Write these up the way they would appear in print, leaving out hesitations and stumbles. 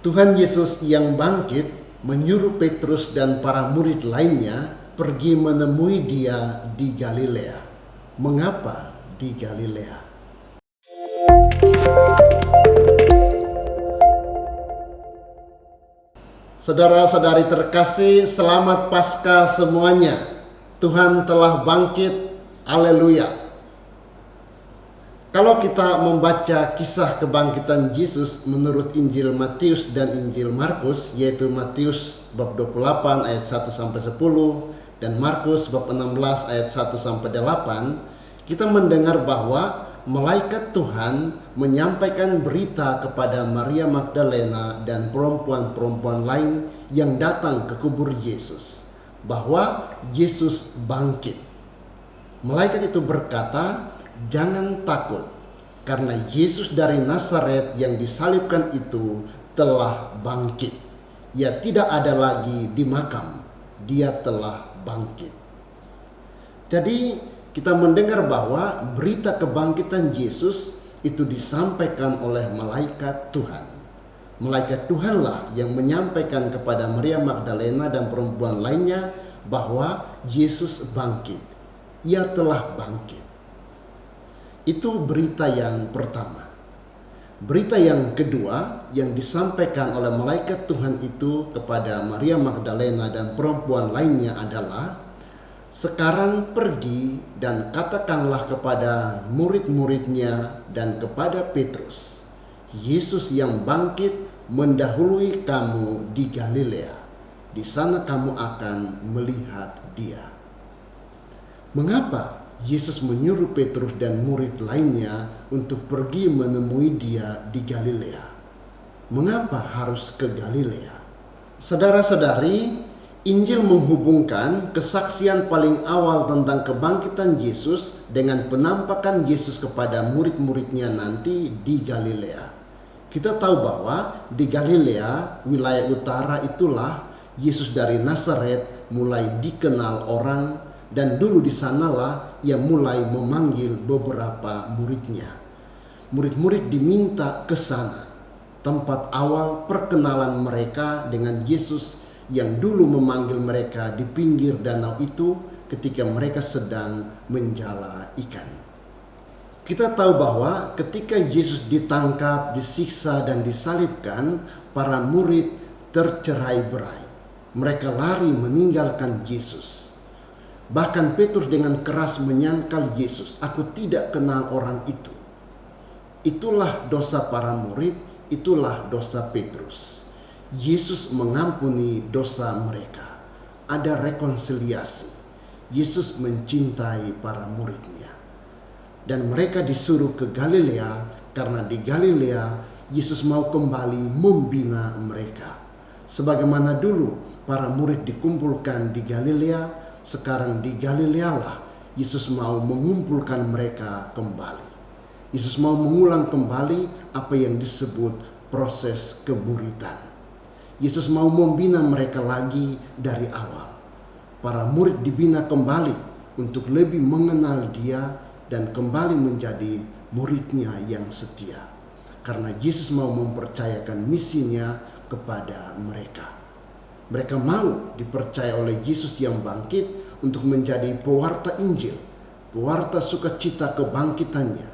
Tuhan Yesus yang bangkit menyuruh Petrus dan para murid lainnya pergi menemui dia di Galilea. Mengapa di Galilea? Saudara-saudari terkasih, selamat Paskah semuanya. Tuhan telah bangkit, haleluya. Kalau kita membaca kisah kebangkitan Yesus menurut Injil Matius dan Injil Markus, yaitu Matius bab 28 ayat 1 sampai 10 dan Markus bab 16 ayat 1 sampai 8, kita mendengar bahwa malaikat Tuhan menyampaikan berita kepada Maria Magdalena dan perempuan-perempuan lain yang datang ke kubur Yesus bahwa Yesus bangkit. Malaikat itu berkata, "Jangan takut, karena Yesus dari Nazaret yang disalibkan itu telah bangkit. Ia tidak ada lagi di makam, dia telah bangkit." Jadi kita mendengar bahwa berita kebangkitan Yesus itu disampaikan oleh malaikat Tuhan. Malaikat Tuhanlah yang menyampaikan kepada Maria Magdalena dan perempuan lainnya bahwa Yesus bangkit. Ia telah bangkit. Itu berita yang pertama. Berita yang kedua yang disampaikan oleh malaikat Tuhan itu kepada Maria Magdalena dan perempuan lainnya adalah, "Sekarang pergi dan katakanlah kepada murid-muridnya dan kepada Petrus, Yesus yang bangkit mendahului kamu di Galilea. Di sana kamu akan melihat dia." Mengapa Yesus menyuruh Petrus dan murid lainnya untuk pergi menemui dia di Galilea? Mengapa harus ke Galilea? Saudara-saudari, Injil menghubungkan kesaksian paling awal tentang kebangkitan Yesus dengan penampakan Yesus kepada murid-muridnya nanti di Galilea. Kita tahu bahwa di Galilea, wilayah utara, itulah Yesus dari Nazaret mulai dikenal orang, dan dulu di sanalah ia mulai memanggil beberapa muridnya. Murid-murid diminta ke sana, tempat awal perkenalan mereka dengan Yesus yang dulu memanggil mereka di pinggir danau itu ketika mereka sedang menjala ikan. Kita tahu bahwa ketika Yesus ditangkap, disiksa, dan disalibkan, para murid tercerai-berai. Mereka lari meninggalkan Yesus. Bahkan Petrus dengan keras menyangkal Yesus, "Aku tidak kenal orang itu." Itulah dosa para murid, itulah dosa Petrus. Yesus mengampuni dosa mereka. Ada rekonsiliasi. Yesus mencintai para muridnya. Dan mereka disuruh ke Galilea karena di Galilea Yesus mau kembali membina mereka. Sebagaimana dulu para murid dikumpulkan di Galilea, sekarang di Galilea lah Yesus mau mengumpulkan mereka kembali. Yesus mau mengulang kembali apa yang disebut proses kemuridan. Yesus mau membina mereka lagi dari awal. Para murid dibina kembali untuk lebih mengenal Dia dan kembali menjadi muridnya yang setia. Karena Yesus mau mempercayakan misinya kepada mereka. Mereka mau dipercaya oleh Yesus yang bangkit untuk menjadi pewarta Injil, pewarta sukacita kebangkitannya.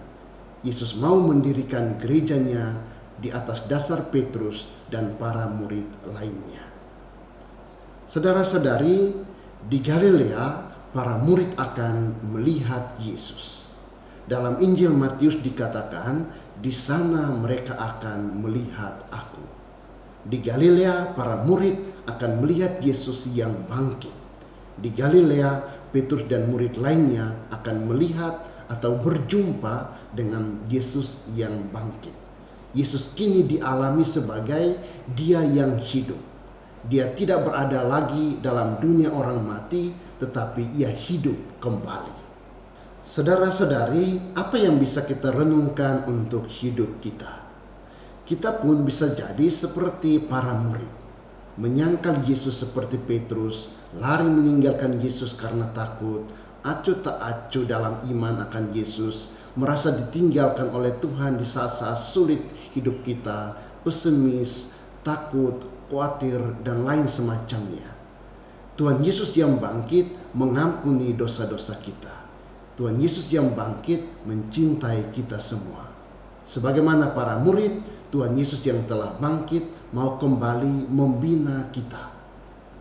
Yesus mau mendirikan gerejanya di atas dasar Petrus dan para murid lainnya. Saudara-saudari, di Galilea para murid akan melihat Yesus. Dalam Injil Matius dikatakan, "Di sana mereka akan melihat Aku." Di Galilea para murid akan melihat Yesus yang bangkit. Di Galilea, Petrus dan murid lainnya akan melihat atau berjumpa dengan Yesus yang bangkit. Yesus kini dialami sebagai Dia yang hidup. Dia tidak berada lagi dalam dunia orang mati, tetapi Ia hidup kembali. Saudara-saudari, apa yang bisa kita renungkan untuk hidup kita? Kita pun bisa jadi seperti para murid, menyangkal Yesus seperti Petrus, lari meninggalkan Yesus karena takut, acuh tak acuh dalam iman akan Yesus, merasa ditinggalkan oleh Tuhan di saat-saat sulit hidup kita, pesimis, takut, khawatir, dan lain semacamnya. Tuhan Yesus yang bangkit mengampuni dosa-dosa kita. Tuhan Yesus yang bangkit mencintai kita semua. Sebagaimana para murid, Tuhan Yesus yang telah bangkit mau kembali membina kita.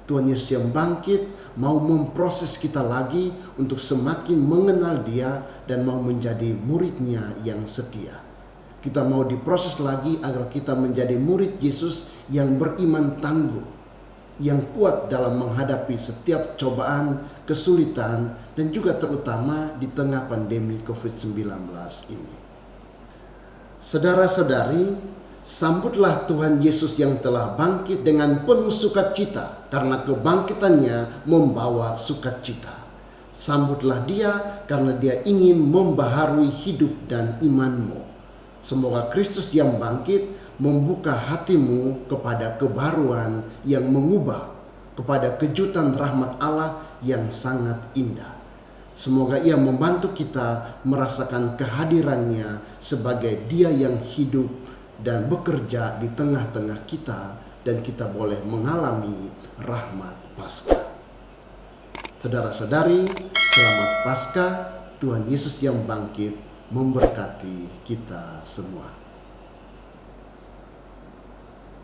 Tuhan Yesus yang bangkit mau memproses kita lagi untuk semakin mengenal Dia dan mau menjadi murid-Nya yang setia. Kita mau diproses lagi agar kita menjadi murid Yesus yang beriman tangguh, yang kuat dalam menghadapi setiap cobaan, kesulitan, dan juga terutama di tengah pandemi COVID-19 ini. Saudara-saudari, sambutlah Tuhan Yesus yang telah bangkit dengan penuh sukacita, karena kebangkitannya membawa sukacita. Sambutlah Dia karena Dia ingin membaharui hidup dan imanmu. Semoga Kristus yang bangkit membuka hatimu kepada kebaruan yang mengubah, kepada kejutan rahmat Allah yang sangat indah. Semoga Ia membantu kita merasakan kehadirannya sebagai Dia yang hidup dan bekerja di tengah-tengah kita, dan kita boleh mengalami rahmat Paskah. Saudara-saudari, selamat Paskah. Tuhan Yesus yang bangkit memberkati kita semua.